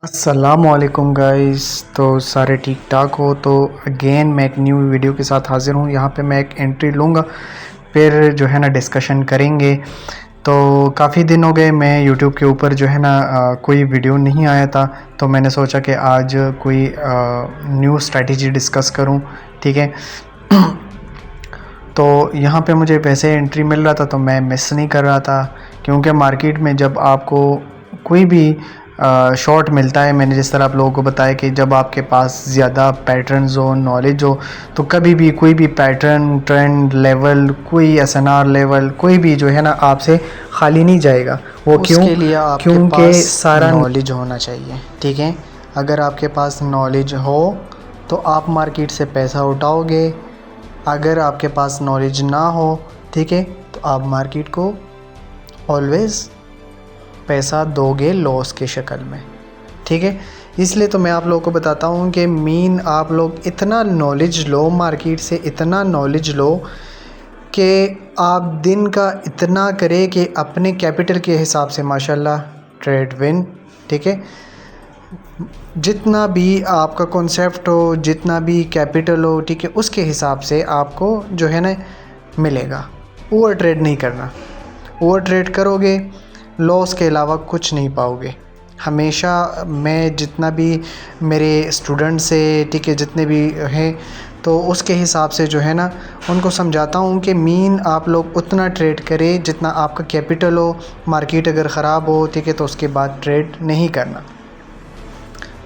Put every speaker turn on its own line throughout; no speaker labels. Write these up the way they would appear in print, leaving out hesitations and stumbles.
अस्सलामुअलैकुम गाइस। तो सारे ठीक ठाक हो तो अगेन मैं एक न्यू वीडियो के साथ हाज़िर हूँ। यहाँ पे मैं एक एंट्री लूँगा, फिर जो है ना डिस्कशन करेंगे। तो काफ़ी दिन हो गए मैं यूट्यूब के ऊपर जो है ना कोई वीडियो नहीं आया था, तो मैंने सोचा कि आज कोई न्यू स्ट्रेटजी डिस्कस करूँ। ठीक है। तो यहाँ पे मुझे वैसे एंट्री मिल रहा था तो मैं मिस नहीं कर रहा था, क्योंकि मार्केट में जब आपको कोई भी शॉर्ट मिलता है, मैंने जिस तरह आप लोगों को बताया कि जब आपके पास ज़्यादा पैटर्न्स हो, नॉलेज हो, तो कभी भी कोई भी पैटर्न, ट्रेंड, लेवल, कोई एसएनआर लेवल, कोई भी जो है ना आपसे खाली नहीं जाएगा। वो क्यों?
उसके लिए आपके
क्योंकि
पास
सारा
नॉलेज होना चाहिए। ठीक है, अगर आपके पास नॉलेज हो तो आप मार्केट से पैसा उठाओगे। अगर आपके पास नॉलेज ना हो, ठीक है, तो आप मार्केट को ऑलवेज़ पैसा दोगे लॉस के शक्ल में। ठीक है, इसलिए तो मैं आप लोगों को बताता हूँ कि आप लोग इतना नॉलेज लो, मार्केट से इतना नॉलेज लो कि आप दिन का इतना करें कि अपने कैपिटल के हिसाब से माशाल्लाह ट्रेड विन। ठीक है, जितना भी आपका कॉन्सेप्ट हो, जितना भी कैपिटल हो, ठीक है, उसके हिसाब से आपको जो है ना मिलेगा। ओवर ट्रेड नहीं करना। ओवर ट्रेड करोगे लॉस के अलावा कुछ नहीं पाओगे। हमेशा मैं जितना भी मेरे स्टूडेंट से, ठीक है, जितने भी हैं, तो उसके हिसाब से जो है ना उनको समझाता हूँ कि आप लोग उतना ट्रेड करें जितना आपका कैपिटल हो। मार्केट अगर ख़राब हो, ठीक है, तो उसके बाद ट्रेड नहीं करना।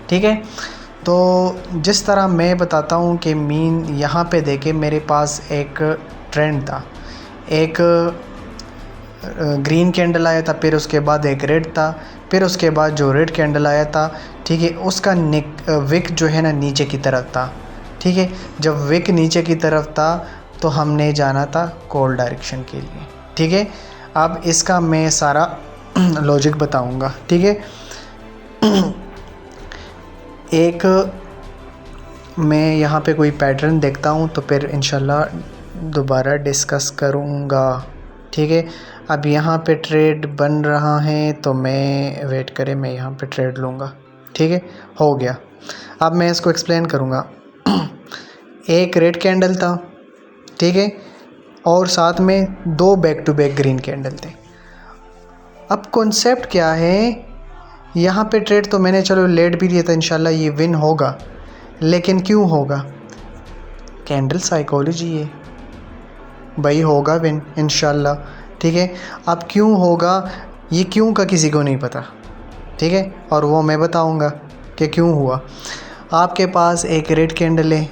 ठीक है, तो जिस तरह मैं बताता हूँ कि यहाँ पे देखे मेरे पास एक ट्रेंड था। एक ग्रीन कैंडल आया था, फिर उसके बाद एक रेड था, फिर उसके बाद जो रेड कैंडल आया था, ठीक है, उसका विक जो है ना नीचे की तरफ था। ठीक है, जब विक नीचे की तरफ था तो हमने जाना था कॉल डायरेक्शन के लिए। ठीक है, अब इसका मैं सारा लॉजिक बताऊंगा। ठीक है, एक मैं यहाँ पे कोई पैटर्न देखता हूँ तो फिर इंशाल्लाह दोबारा डिस्कस करूँगा। ठीक है, अब यहाँ पे ट्रेड बन रहा है तो मैं वेट करें, मैं यहाँ पे ट्रेड लूँगा। ठीक है, हो गया। अब मैं इसको एक्सप्लेन करूँगा। एक रेड कैंडल था, ठीक है, और साथ में दो back to back green candle थे। अब कॉन्सेप्ट क्या है, यहाँ पे ट्रेड तो मैंने चलो लेट भी दिया था, इंशाल्लाह ये विन होगा, लेकिन क्यों होगा? कैंडल साइकोलॉजी है भाई, होगा विन इंशाल्लाह। ठीक है, अब क्यों होगा, ये क्यों का किसी को नहीं पता। ठीक है, और वो मैं बताऊंगा कि क्यों हुआ। आपके पास एक रेड कैंडल है,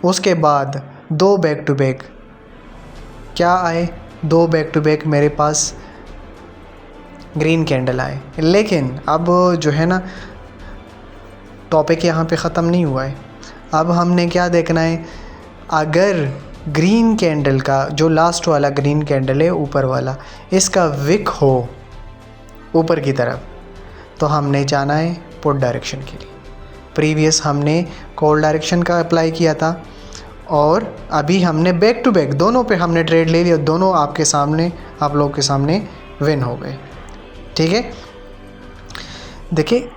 उसके बाद दो बैक टू बैक क्या आए, दो बैक टू बैक मेरे पास ग्रीन कैंडल आए। लेकिन अब जो है ना टॉपिक यहाँ पे ख़त्म नहीं हुआ है। अब हमने क्या देखना है, अगर ग्रीन कैंडल का जो लास्ट वाला ग्रीन कैंडल है ऊपर वाला, इसका विक हो ऊपर की तरफ, तो हमने जाना है पुट डायरेक्शन के लिए। प्रीवियस हमने कॉल डायरेक्शन का अप्लाई किया था और अभी हमने बैक टू बैक दोनों पे हमने ट्रेड ले लिया, दोनों आपके सामने, आप लोग के सामने विन हो गए। ठीक है, देखिए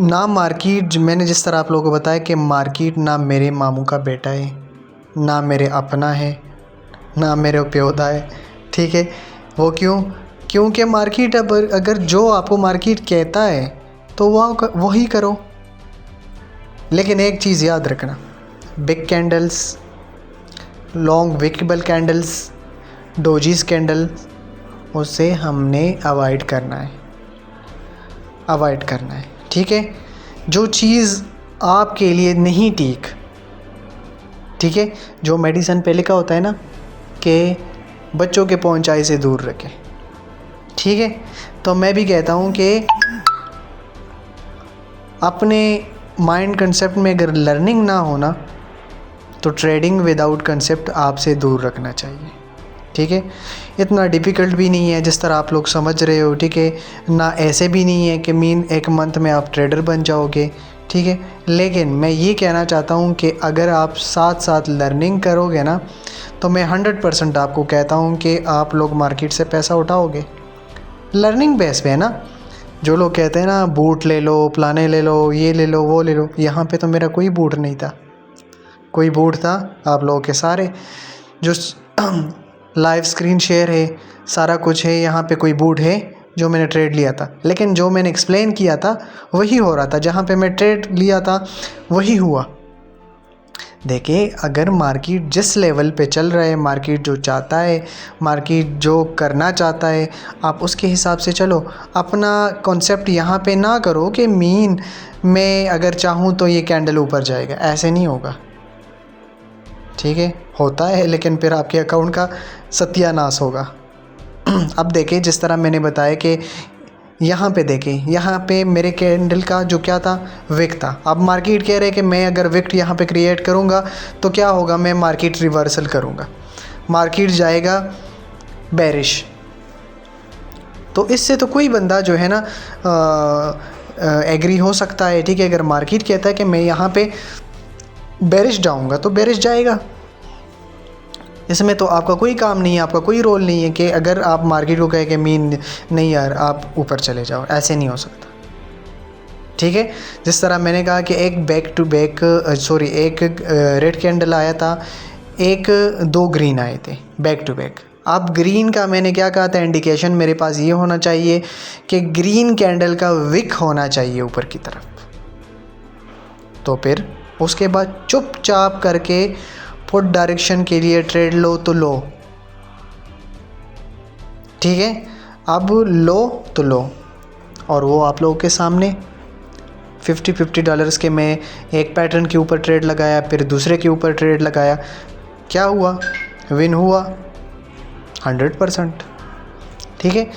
ना मार्केट, मैंने जिस तरह आप लोगों को बताया कि मार्केट ना मेरे मामू का बेटा है, ना मेरे अपना है, ना मेरे प्योदा है। ठीक है, वो क्यों? क्योंकि मार्केट अब अगर जो आपको मार्केट कहता है तो वही करो। लेकिन एक चीज़ याद रखना, big candles, long wickable candles, dojis candle, उसे हमने अवॉइड करना है, अवॉइड करना है। ठीक है, जो चीज़ आपके लिए नहीं ठीक, ठीक है, जो मेडिसिन पे लिखा होता है ना कि बच्चों के पहुंचाई से दूर रखें। ठीक है, तो मैं भी कहता हूं कि अपने माइंड कंसेप्ट में अगर लर्निंग ना होना तो ट्रेडिंग विदाउट कंसेप्ट आपसे दूर रखना चाहिए। ठीक है, इतना डिफ़िकल्ट भी नहीं है जिस तरह आप लोग समझ रहे हो। ठीक है, ना ऐसे भी नहीं है कि एक मंथ में आप ट्रेडर बन जाओगे। ठीक है, लेकिन मैं ये कहना चाहता हूँ कि अगर आप साथ साथ लर्निंग करोगे ना, तो मैं 100% आपको कहता हूँ कि आप लोग मार्केट से पैसा उठाओगे। लर्निंग बेस पे है ना, जो लोग कहते हैं ना बूट ले लो, प्लाने ले लो, ये ले लो, वो ले लो, यहाँ पे तो मेरा कोई बूट नहीं था। कोई बूट था आप लोगों के सारे जो लाइव स्क्रीन शेयर है, सारा कुछ है, यहाँ पे कोई बूट है जो मैंने ट्रेड लिया था। लेकिन जो मैंने एक्सप्लेन किया था वही हो रहा था, जहाँ पे मैं ट्रेड लिया था वही हुआ। देखिए, अगर मार्केट जिस लेवल पे चल रहा है, मार्केट जो चाहता है, मार्केट जो करना चाहता है, आप उसके हिसाब से चलो। अपना कॉन्सेप्ट यहाँ पे ना करो कि मीन मैं अगर चाहूँ तो ये कैंडल ऊपर जाएगा, ऐसे नहीं होगा। ठीक है, होता है लेकिन फिर आपके अकाउंट का सत्यानाश होगा। अब देखिए, जिस तरह मैंने बताया कि यहाँ पे देखें, यहाँ पे मेरे कैंडल का जो क्या था, विक था। अब मार्केट कह रहे हैं कि मैं अगर विक यहाँ पे क्रिएट करूँगा तो क्या होगा, मैं मार्केट रिवर्सल करूँगा, मार्केट जाएगा बेरिश। तो इससे तो कोई बंदा जो है ना एग्री हो सकता है। ठीक है, अगर मार्केट कहता है कि मैं यहाँ पे बेरिश जाऊँगा तो बेरिश जाएगा। इसमें तो आपका कोई काम नहीं है, आपका कोई रोल नहीं है कि अगर आप मार्केट को कहे कि मीन नहीं यार आप ऊपर चले जाओ, ऐसे नहीं हो सकता। ठीक है, जिस तरह मैंने कहा कि एक बैक टू बैक एक रेड कैंडल आया था, एक 2 ग्रीन आए थे बैक टू बैक। अब ग्रीन का मैंने क्या कहा था, इंडिकेशन मेरे पास ये होना चाहिए कि ग्रीन कैंडल का विक होना चाहिए ऊपर की तरफ। तो फिर उसके बाद चुपचाप करके पुट डायरेक्शन के लिए ट्रेड लो तो लो। ठीक है, अब लो तो लो, और वो आप लोगों के सामने $50 के मैं एक पैटर्न के ऊपर ट्रेड लगाया, फिर दूसरे के ऊपर ट्रेड लगाया। क्या हुआ, विन हुआ 100%। ठीक है,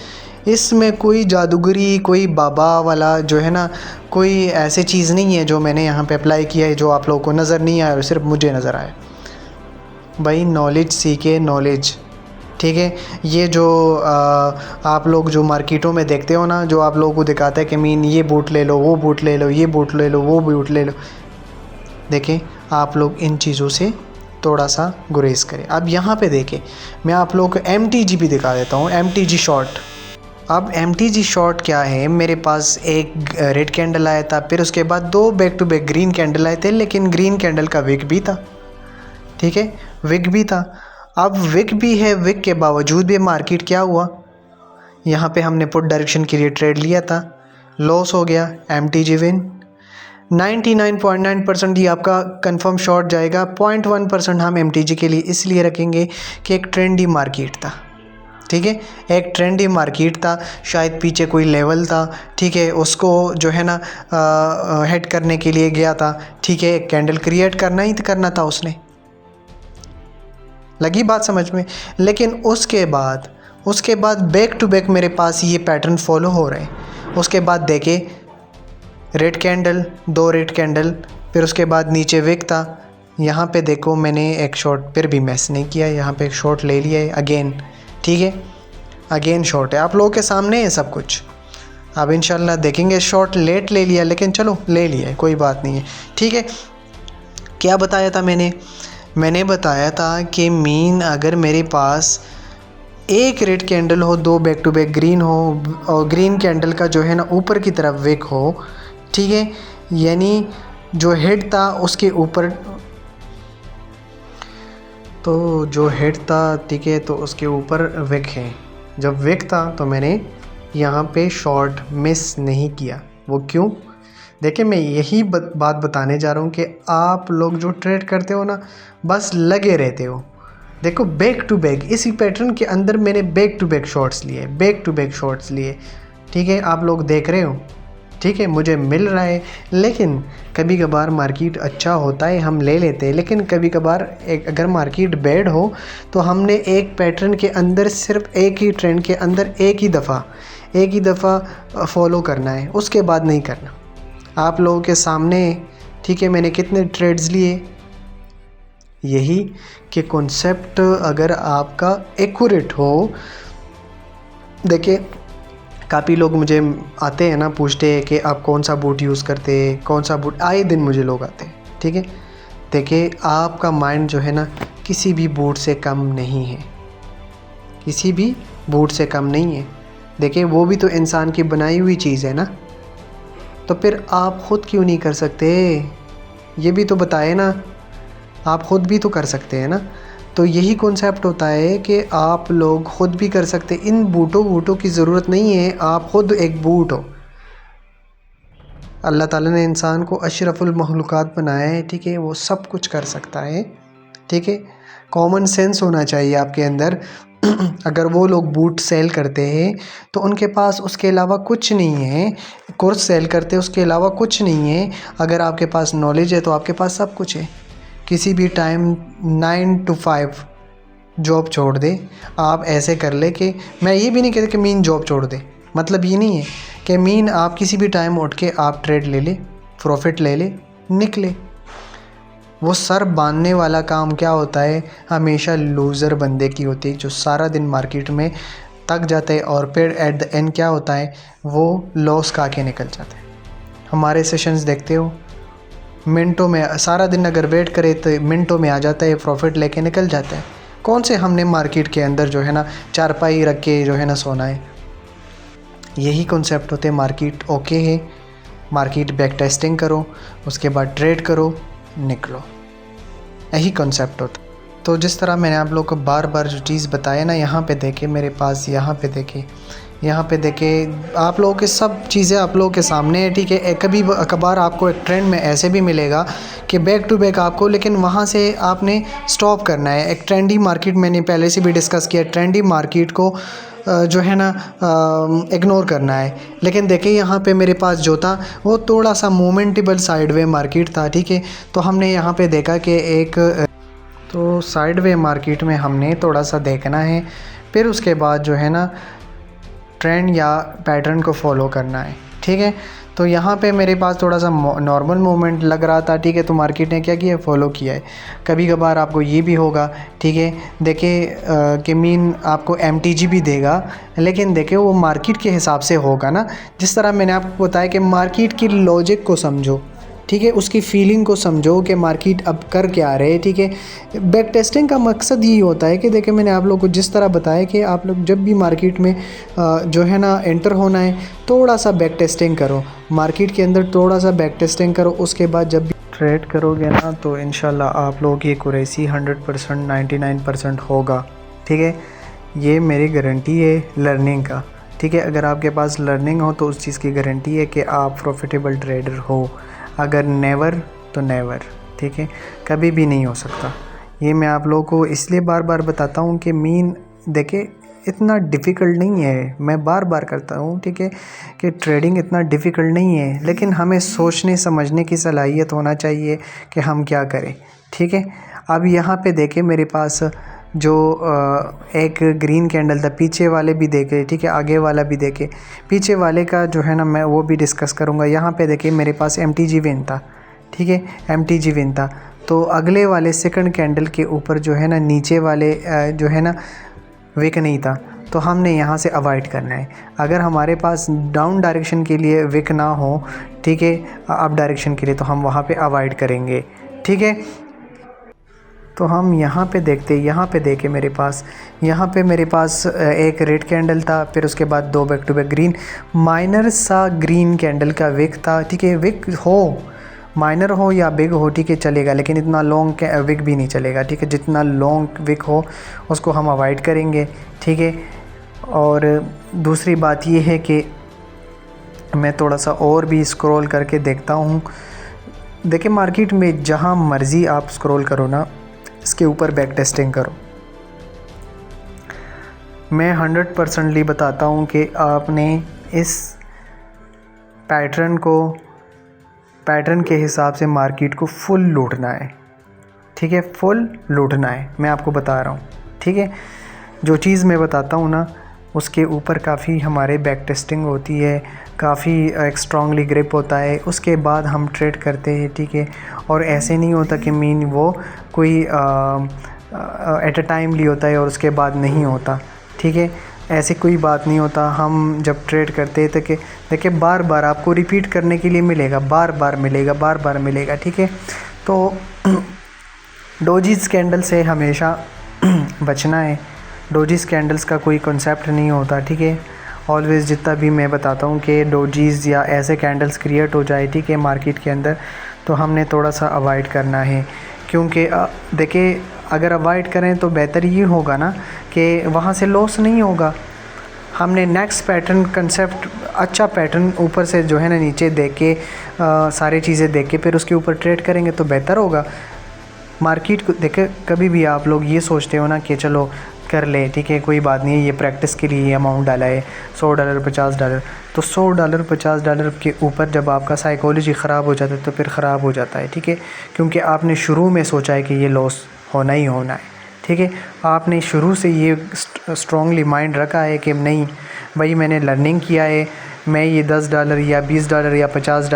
इसमें कोई जादूगरी, कोई बाबा वाला जो है ना, कोई ऐसी चीज़ नहीं है जो मैंने यहाँ पे अप्लाई किया है जो आप लोगों को नज़र नहीं आया और सिर्फ मुझे नज़र आया। भाई नॉलेज सीखे, नॉलेज। ठीक है, ये जो आप लोग जो मार्केटों में देखते हो ना, जो आप लोगों को दिखाता है कि मीन ये बूट ले लो, वो बूट ले लो, ये बूट ले लो, वो बूट ले लो, देखें आप लोग इन चीज़ों से थोड़ा सा गुरेज करें। अब यहाँ पे देखें, मैं आप लोगों को MTG भी दिखा देता हूँ, MTG शॉर्ट। अब MTG शॉर्ट क्या है, मेरे पास एक रेड कैंडल आया था, फिर उसके बाद 2 back to back green candle आए थे, लेकिन ग्रीन कैंडल का विक भी था। ठीक है, विक भी था। अब विक भी है, विक के बावजूद भी मार्केट क्या हुआ, यहाँ पे हमने पुट डायरेक्शन के लिए ट्रेड लिया था, लॉस हो गया, MTG विन। 99.9% ये आपका कंफर्म शॉर्ट जाएगा। 0.1% हम MTG के लिए इसलिए रखेंगे कि एक ट्रेंडी मार्केट था। ठीक है, एक ट्रेंडी मार्केट था, शायद पीछे कोई लेवल था। ठीक है, उसको जो है ना हेड करने के लिए गया था। ठीक है, एक कैंडल क्रिएट करना था उसने, लगी बात समझ में। लेकिन उसके बाद बैक टू बैक मेरे पास ये पैटर्न फॉलो हो रहे हैं। उसके बाद देखे रेड कैंडल, 2 रेड कैंडल, फिर उसके बाद नीचे विक था। यहाँ पे देखो मैंने एक शॉर्ट फिर भी मिस नहीं किया, यहाँ पे एक शॉर्ट ले लिया है अगेन। ठीक है, अगेन शॉर्ट है, आप लोगों के सामने है सब कुछ। अब इंशाल्लाह देखेंगे, शॉर्ट लेट ले लिया लेकिन चलो ले लिया है, कोई बात नहीं है। ठीक है, क्या बताया था मैंने बताया था कि मीन अगर मेरे पास एक रेड कैंडल हो, 2 बैक टू बैक ग्रीन हो, और ग्रीन कैंडल का जो है ना ऊपर की तरफ विक हो। ठीक है, यानी जो हेड था उसके ऊपर, तो जो हेड था, ठीक है, तो उसके ऊपर विक है। जब विक था तो मैंने यहाँ पे शॉर्ट मिस नहीं किया। वो क्यों, देखिए मैं यही बात बताने जा रहा हूँ कि आप लोग जो ट्रेड करते हो ना, बस लगे रहते हो। देखो बैक टू बैक इसी पैटर्न के अंदर मैंने बैक टू बैक शॉर्ट्स लिए। ठीक है, आप लोग देख रहे हो। ठीक है, मुझे मिल रहा है, लेकिन कभी कभार मार्केट अच्छा होता है हम ले लेते हैं, लेकिन कभी कभार अगर मार्केट बैड हो तो हमने एक पैटर्न के अंदर सिर्फ एक ही ट्रेंड के अंदर एक ही दफ़ा फॉलो करना है, उसके बाद नहीं करना। आप लोगों के सामने, ठीक है, मैंने कितने ट्रेड्स लिए, यही कि कॉन्सेप्ट अगर आपका एक्यूरेट हो। देखिए काफ़ी लोग मुझे आते हैं ना, पूछते हैं कि आप कौन सा बूट यूज़ करते हैं, कौन सा बूट, आए दिन मुझे लोग आते हैं। ठीक है, देखिए आपका माइंड जो है ना किसी भी बूट से कम नहीं है, किसी भी बूट से कम नहीं है। देखिए वो भी तो इंसान की बनाई हुई चीज़ है ना, तो फिर आप ख़ुद क्यों नहीं कर सकते? ये भी तो बताए ना, आप ख़ुद भी तो कर सकते हैं ना। तो यही कॉन्सेप्ट होता है कि आप लोग ख़ुद भी कर सकते। इन बूटों की ज़रूरत नहीं है, आप ख़ुद एक बूट हो। अल्लाह ताला ने इंसान को अशरफुल मखलूक़ात बनाया है, ठीक है, वो सब कुछ कर सकता है, ठीक है। कॉमन सेंस होना चाहिए आपके अंदर। अगर वो लोग बूट सेल करते हैं तो उनके पास उसके अलावा कुछ नहीं है, कोर्स सेल करते हैं उसके अलावा कुछ नहीं है। अगर आपके पास नॉलेज है तो आपके पास सब कुछ है। किसी भी टाइम 9 to 5 जॉब छोड़ दे। आप ऐसे कर ले कि मैं ये भी नहीं कहता कि मीन जॉब छोड़ दे, मतलब ये नहीं है कि मीन आप किसी भी टाइम उठ के आप ट्रेड ले ले, प्रॉफिट ले ले, निकले। वो सर बांधने वाला काम क्या होता है, हमेशा लूज़र बंदे की होती है, जो सारा दिन मार्केट में थक जाते हैं और फिर एट द एंड क्या होता है, वो लॉस खा के निकल जाते हैं। हमारे सेशंस देखते हो, मिनटों में, सारा दिन अगर वेट करे तो मिनटों में आ जाता है, प्रॉफिट लेके निकल जाता है। कौन से हमने मार्केट के अंदर जो है ना चारपाई रख के जो है ना सोना है। यही कॉन्सेप्ट होते हैं। मार्केट ओके है, मार्केट बैक टेस्टिंग करो, उसके बाद ट्रेड करो, निकलो, यही कॉन्सेप्ट होता। तो जिस तरह मैंने आप लोग को बार बार जो चीज़ बताया ना, यहाँ पे देखे मेरे पास, यहाँ पे देखे, यहाँ पे देखे, आप लोगों के सब चीज़ें आप लोगों के सामने है, ठीक है। कभी कभार आपको एक ट्रेंड में ऐसे भी मिलेगा कि बैक टू बैक आपको, लेकिन वहाँ से आपने स्टॉप करना है। एक ट्रेंडी मार्केट मैंने पहले से भी डिस्कस किया, ट्रेंडी मार्केट को जो है ना इग्नोर करना है। लेकिन देखिए यहाँ पे मेरे पास जो था वो थोड़ा सा मोमेंटेबल साइडवे मार्केट था, ठीक है। तो हमने यहाँ पे देखा कि एक तो साइडवे मार्केट में हमने थोड़ा सा देखना है, फिर उसके बाद जो है ना ट्रेंड या पैटर्न को फॉलो करना है, ठीक है। तो यहाँ पे मेरे पास थोड़ा सा नॉर्मल मूवमेंट लग रहा था, ठीक है। तो मार्केट ने क्या किया, फॉलो किया है। कभी कभार आपको ये भी होगा, ठीक है। देखिए कि मीन आपको MTG भी देगा, लेकिन देखिए वो मार्केट के हिसाब से होगा ना। जिस तरह मैंने आपको बताया कि मार्केट की लॉजिक को समझो, ठीक है, उसकी फीलिंग को समझो कि मार्केट अब कर क्या रहे, ठीक है। बैक टेस्टिंग का मकसद यही होता है कि देखिए मैंने आप लोगों को जिस तरह बताया कि आप लोग जब भी मार्केट में जो है ना एंटर होना है, थोड़ा सा बैक टेस्टिंग करो, मार्केट के अंदर थोड़ा सा बैक टेस्टिंग करो। उसके बाद जब भी ट्रेड करोगे ना तो इंशाल्लाह आप लोगों की एक्यूरेसी 100% 99% होगा, ठीक है। ये मेरी गारंटी है लर्निंग का, ठीक है। अगर आपके पास लर्निंग हो तो उस चीज़ की गारंटी है कि आप प्रॉफिटेबल ट्रेडर हो। अगर नेवर तो नेवर, ठीक है, कभी भी नहीं हो सकता। ये मैं आप लोगों को इसलिए बार बार बताता हूँ कि मीन देखिए इतना डिफ़िकल्ट नहीं है, मैं बार बार करता हूँ, ठीक है, कि ट्रेडिंग इतना डिफ़िकल्ट नहीं है, लेकिन हमें सोचने समझने की सलाहियत होना चाहिए कि हम क्या करें, ठीक है। अब यहाँ पे देखें मेरे पास जो एक ग्रीन कैंडल था, पीछे वाले भी देखे, ठीक है, आगे वाला भी देखे। पीछे वाले का जो है ना मैं वो भी डिस्कस करूँगा। यहाँ पे देखिए मेरे पास MTG विन था, ठीक है, MTG विन था। तो अगले वाले सेकंड कैंडल के ऊपर जो है ना नीचे वाले जो है ना विक नहीं था, तो हमने यहाँ से अवॉइड करना है। अगर हमारे पास डाउन डायरेक्शन के लिए विक ना हो, ठीक है, अप डायरेक्शन के लिए, तो हम वहाँ पे अवॉइड करेंगे, ठीक है। तो हम यहाँ पे देखते, यहाँ पे देखे मेरे पास, यहाँ पे मेरे पास एक रेड कैंडल था, फिर उसके बाद 2 back to back green, minor सा ग्रीन कैंडल का विक था, ठीक है। विक हो, माइनर हो या बिग हो, ठीक है, चलेगा, लेकिन इतना लॉन्ग विक भी नहीं चलेगा, ठीक है। जितना लॉन्ग विक हो उसको हम अवॉइड करेंगे, ठीक है। और दूसरी बात ये है कि मैं थोड़ा सा और भी स्क्रॉल करके देखता हूँ। देखिए मार्केट में जहाँ मर्ज़ी आप स्क्रॉल करो ना, इसके ऊपर बैक टेस्टिंग करो। मैं 100% बताता हूँ कि आपने इस पैटर्न के हिसाब से मार्केट को फुल लूटना है, ठीक है, फुल लूटना है, मैं आपको बता रहा हूँ, ठीक है। जो चीज़ मैं बताता हूँ ना उसके ऊपर काफ़ी हमारे बैक टेस्टिंग होती है, काफ़ी एक स्ट्रांगली ग्रिप होता है, उसके बाद हम ट्रेड करते हैं, ठीक है। और ऐसे नहीं होता कि मीन वो कोई एट अ टाइमली होता है और उसके बाद नहीं होता, ठीक है, ऐसी कोई बात नहीं होता। हम जब ट्रेड करते हैं तो कि देखिए बार बार आपको रिपीट करने के लिए मिलेगा, बार बार मिलेगा, ठीक है। तो डोजीज कैंडल से हमेशा बचना है। डोजीज कैंडल्स का कोई कॉन्सेप्ट नहीं होता, ठीक है। ऑलवेज़ जितना भी मैं बताता हूँ कि डोजीज़ या ऐसे कैंडल्स क्रिएट हो जाए, ठीक है, मार्केट के अंदर, तो हमने थोड़ा सा अवॉइड करना है। क्योंकि देखिए, अगर अवॉइड करें तो बेहतर ये होगा ना कि वहाँ से लॉस नहीं होगा। हमने नेक्स्ट पैटर्न कंसेप्ट, अच्छा पैटर्न ऊपर से जो है ना नीचे देख के सारी चीज़ें देख के फिर उसके ऊपर ट्रेड करेंगे तो बेहतर होगा। मार्केट को देखे, कभी भी आप लोग ये सोचते हो ना कि चलो कर ले, ठीक है, कोई बात नहीं है, ये प्रैक्टिस के लिए ये अमाउंट डाला है $100 $50, तो $100 $50 के ऊपर जब आपका साइकोलॉजी ख़राब हो जाता है तो फिर ख़राब हो जाता है, ठीक है। क्योंकि आपने शुरू में सोचा है कि ये लॉस होना ही होना है, ठीक है। आपने शुरू से ये स्ट्रॉन्गली माइंड रखा है कि नहीं भाई, मैंने लर्निंग किया है, मैं ये $10 या $20 या $50,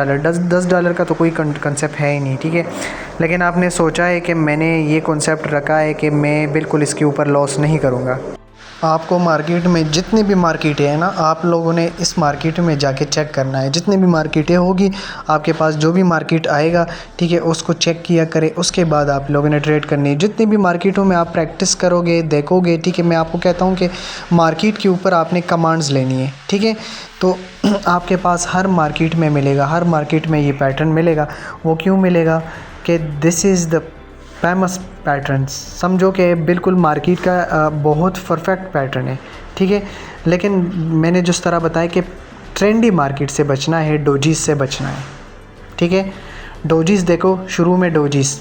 $10 का तो कोई कंसेप्ट है ही नहीं, ठीक है। लेकिन आपने सोचा है कि मैंने ये कॉन्सेप्ट रखा है कि मैं बिल्कुल इसके ऊपर लॉस नहीं करूँगा। आपको मार्केट में जितनी भी मार्केटें हैं ना, आप लोगों ने इस मार्केट में जाके चेक करना है। जितनी भी मार्केटें होगी आपके पास, जो भी मार्केट आएगा, ठीक है, उसको चेक किया करें, उसके बाद आप लोगों ने ट्रेड करनी है। जितनी भी मार्केटों में आप प्रैक्टिस करोगे, देखोगे, ठीक है, मैं आपको कहता हूँ कि मार्केट के ऊपर आपने कमांड्स लेनी है, ठीक है। तो आपके पास हर मार्केट में मिलेगा, हर मार्केट में ये पैटर्न मिलेगा। वो क्यों मिलेगा कि this is the famous pattern, समझो कि बिल्कुल मार्केट का बहुत परफेक्ट पैटर्न है, ठीक है। लेकिन मैंने जिस तरह बताया कि ट्रेंडी मार्केट से बचना है, डोजीज़ से बचना है, ठीक है। डोजीज़ देखो, शुरू में डोजीज़,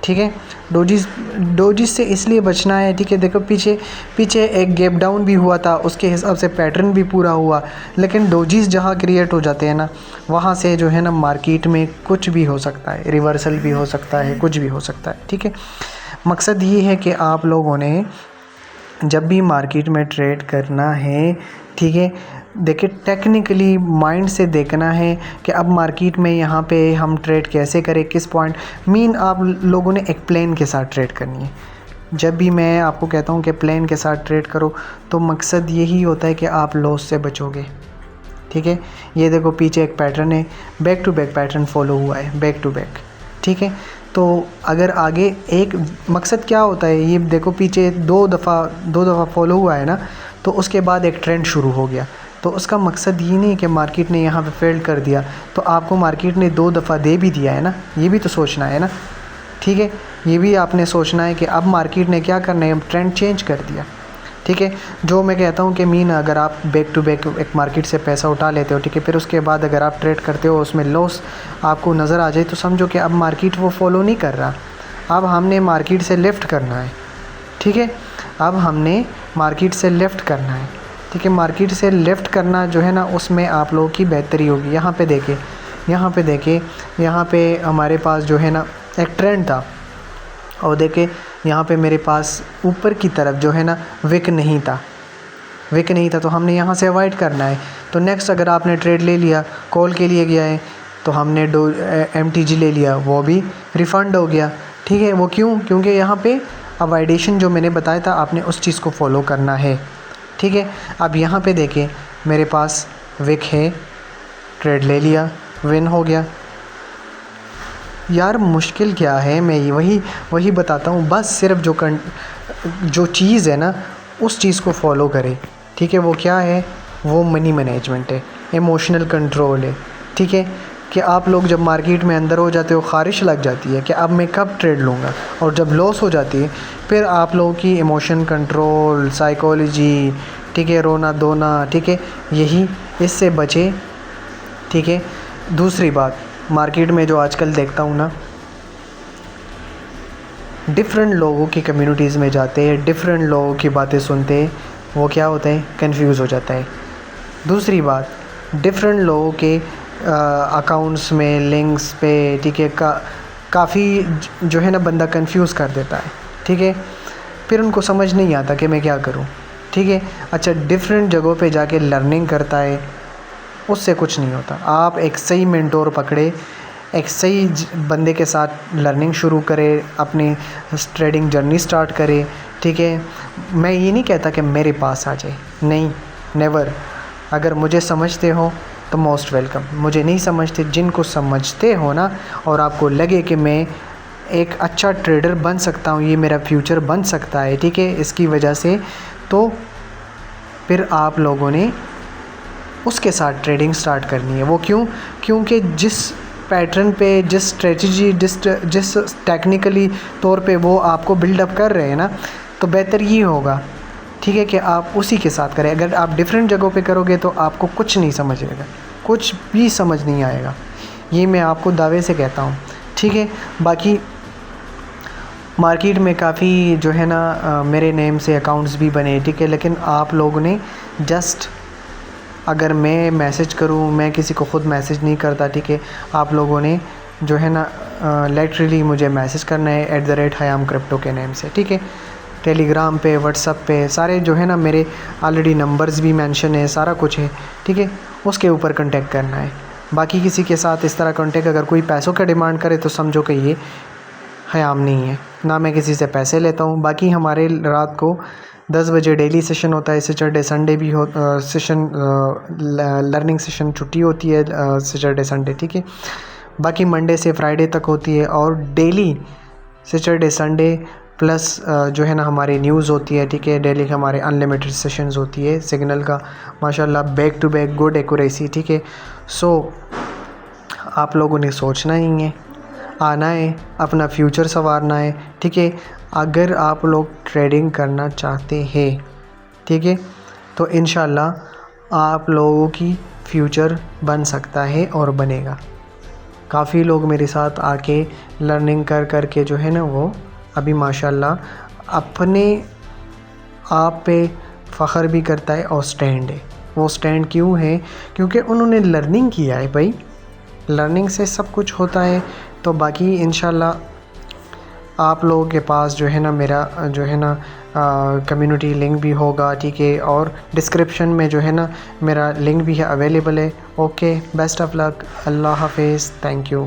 ठीक है, डोजीज़ से इसलिए बचना है, ठीक है। देखो पीछे एक गैप डाउन भी हुआ था, उसके हिसाब से पैटर्न भी पूरा हुआ। लेकिन डोजीज़ जहाँ क्रिएट हो जाते हैं ना, वहाँ से जो है ना मार्केट में कुछ भी हो सकता है, रिवर्सल भी हो सकता है, कुछ भी हो सकता है, ठीक है। मकसद ये है कि आप लोगों ने जब भी मार्केट में ट्रेड करना है, ठीक है, देखिए टेक्निकली माइंड से देखना है कि अब मार्केट में यहाँ पे हम ट्रेड कैसे करें, किस पॉइंट मीन आप लोगों ने एक प्लान के साथ ट्रेड करनी है। जब भी मैं आपको कहता हूँ कि प्लान के साथ ट्रेड करो, तो मकसद यही होता है कि आप लॉस से बचोगे, ठीक है। ये देखो पीछे एक पैटर्न है, back to back pattern follow हुआ है, बैक टू बैक, ठीक है। तो अगर आगे एक मकसद क्या होता है, ये देखो पीछे दो दफ़ा फॉलो हुआ है ना, तो उसके बाद एक ट्रेंड शुरू हो गया। तो उसका मकसद ये नहीं कि मार्केट ने यहाँ पे फेल कर दिया, तो आपको मार्केट ने 2 दफ़ा दे भी दिया है ना, ये भी तो सोचना है ना, ठीक है। ये भी आपने सोचना है कि अब मार्केट ने क्या करना है, ट्रेंड चेंज कर दिया, ठीक है। जो मैं कहता हूँ कि मीन अगर आप बैक टू बैक एक मार्केट से पैसा उठा लेते हो, ठीक है, फिर उसके बाद अगर आप ट्रेड करते हो, उसमें लॉस आपको नज़र आ जाए, तो समझो कि अब मार्केट वो फॉलो नहीं कर रहा, अब हमने मार्केट से लेफ़्ट करना है, ठीक है। अब हमने मार्केट से लेफ़्ट करना है, ठीक है। मार्केट से लेफ़्ट करना जो है ना, उसमें आप लोगों की बेहतरी होगी। यहाँ पे देखिए, यहाँ पे हमारे पास जो है ना एक ट्रेंड था, और देखिए यहाँ पे मेरे पास ऊपर की तरफ जो है ना विक नहीं था, तो हमने यहाँ से अवॉइड करना है। तो नेक्स्ट अगर आपने ट्रेड ले लिया, कॉल के लिए गया है, तो हमने MTG ले लिया, वो भी रिफ़ंड हो गया, ठीक है। वो क्यों? क्योंकि यहाँ पे अवॉइडेशन जो मैंने बताया था, आपने उस चीज़ को फॉलो करना है, ठीक है। अब यहाँ पे देखें, मेरे पास विक है, ट्रेड ले लिया, विन हो गया। यार मुश्किल क्या है, मैं वही बताता हूँ, बस सिर्फ जो चीज़ है ना, उस चीज़ को फॉलो करें, ठीक है। वो क्या है? वो मनी मैनेजमेंट है, इमोशनल कंट्रोल है, ठीक है। कि आप लोग जब मार्केट में अंदर हो जाते हो, ख़्वाहिश लग जाती है कि अब मैं कब ट्रेड लूँगा, और जब लॉस हो जाती है, फिर आप लोगों की इमोशन कंट्रोल, साइकोलॉजी, ठीक है, रोना धोना, ठीक है, यही इससे बचे, ठीक है। दूसरी बात, मार्केट में जो आजकल देखता हूँ ना, डिफरेंट लोगों की कम्युनिटीज़ में जाते हैं, डिफरेंट लोगों की बातें सुनते हैं, वो क्या होता है, कंफ्यूज हो जाता है। दूसरी बात, डिफरेंट लोगों के अकाउंट्स में लिंक्स पे, ठीक है, काफ़ी जो है ना बंदा कंफ्यूज कर देता है, ठीक है। फिर उनको समझ नहीं आता कि मैं क्या करूं, ठीक है। अच्छा, डिफरेंट जगहों पे जाके लर्निंग करता है, उससे कुछ नहीं होता। आप एक सही मेंटोर पकड़े, एक सही बंदे के साथ लर्निंग शुरू करें, अपनी ट्रेडिंग जर्नी स्टार्ट करें, ठीक है। मैं ये नहीं कहता कि मेरे पास आ जाए, नहीं, नेवर। अगर मुझे समझते हो तो मोस्ट वेलकम, मुझे नहीं समझते, जिनको समझते हो ना, और आपको लगे कि मैं एक अच्छा ट्रेडर बन सकता हूँ, ये मेरा फ्यूचर बन सकता है, ठीक है, इसकी वजह से, तो फिर आप लोगों ने उसके साथ ट्रेडिंग स्टार्ट करनी है। वो क्योंकि जिस पैटर्न पे, जिस स्ट्रेटजी, जिस टेक्निकली तौर पे वो आपको बिल्डअप कर रहे हैं ना, तो बेहतर ये होगा, ठीक है, कि आप उसी के साथ करें। अगर आप डिफरेंट जगहों पे करोगे तो आपको कुछ नहीं समझ आएगा, कुछ भी समझ नहीं आएगा, ये मैं आपको दावे से कहता हूँ, ठीक है। बाकी मार्केट में काफ़ी जो है ना मेरे नेम से अकाउंट्स भी बने, ठीक है, लेकिन आप लोगों ने जस्ट, अगर मैं मैसेज करूँ, मैं किसी को ख़ुद मैसेज नहीं करता, ठीक है, आप लोगों ने जो है ना लेटरली मुझे मैसेज करना है @Hayam Crypto के नेम से, ठीक है। टेलीग्राम पे, व्हाट्सअप पे सारे जो है ना मेरे ऑलरेडी नंबर्स भी मेंशन है, सारा कुछ है, ठीक है, उसके ऊपर कांटेक्ट करना है। बाकी किसी के साथ इस तरह कांटेक्ट, अगर कोई पैसों का डिमांड करे तो समझो कि ये हयाम नहीं है, ना मैं किसी से पैसे लेता हूँ। बाकी हमारे रात को 10 बजे डेली सेशन होता है, सैटरडे संडे भी हो सेशन, लर्निंग सेशन छुट्टी होती है सैटरडे संडे, ठीक है। बाकी मंडे से फ्राइडे तक होती है, और डेली सैटरडे संडे प्लस जो है ना हमारी न्यूज़ होती है, ठीक है। डेली हमारे अनलिमिटेड सेशंस होती है, सिग्नल का माशाल्लाह back to back good accuracy, ठीक है। सो आप लोगों ने सोचना ही है, आना है, अपना फ्यूचर संवारना है, ठीक है। अगर आप लोग ट्रेडिंग करना चाहते हैं, ठीक है, तो इंशाल्लाह आप लोगों की फ्यूचर बन सकता है और बनेगा। काफ़ी लोग मेरे साथ आके लर्निंग कर के जो है ना वो अभी माशाल्लाह अपने आप पे फ़ख्र भी करता है और स्टैंड है। वो स्टैंड क्यों है? क्योंकि उन्होंने लर्निंग किया है भाई, लर्निंग से सब कुछ होता है। तो बाकी इंशाल्लाह आप लोगों के पास जो है ना मेरा जो है ना कम्युनिटी लिंक भी होगा, ठीक है, और डिस्क्रिप्शन में जो है ना मेरा लिंक भी है, अवेलेबल है। ओके, बेस्ट ऑफ लक, अल्लाह हाफिज़, थैंक यू।